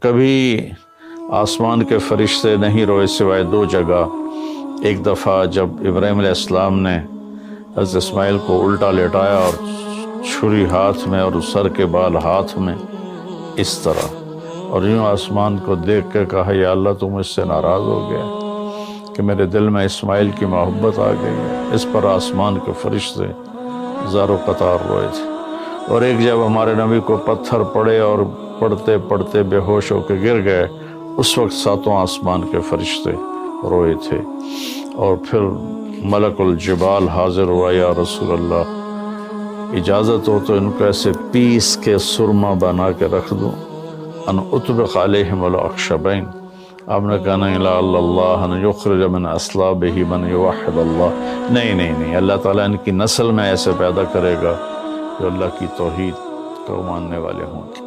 کبھی آسمان کے فرشتے نہیں روئے سوائے دو جگہ۔ ایک دفعہ جب ابراہیم علیہ السلام نے حضرت اسماعیل کو الٹا لیٹایا اور چھری ہاتھ میں اور سر کے بال ہاتھ میں اس طرح، اور یوں آسمان کو دیکھ کے کہا یا اللہ تو مجھ سے ناراض ہو گیا کہ میرے دل میں اسماعیل کی محبت آ گئی ہے۔ اس پر آسمان کے فرشتے زار و قطار روئے تھے۔ اور ایک جب ہمارے نبی کو پتھر پڑے اور پڑھتے پڑھتے بے ہوش ہو کے گر گئے، اس وقت ساتوں آسمان کے فرشتے روئے تھے۔ اور پھر ملک الجبال حاضر ہوا، یا رسول اللہ اجازت ہو تو ان کو ایسے پیس کے سرما بنا کے رکھ دوں، ان اطبق علیہم الاخشبین۔ آپ نے کہا نہیں، لا اللہ ان یخرج من اصلابہ من یوحد اللہ، نہیں، اللہ تعالیٰ ان کی نسل میں ایسے پیدا کرے گا جو اللہ کی توحید کو ماننے والے ہوں گے۔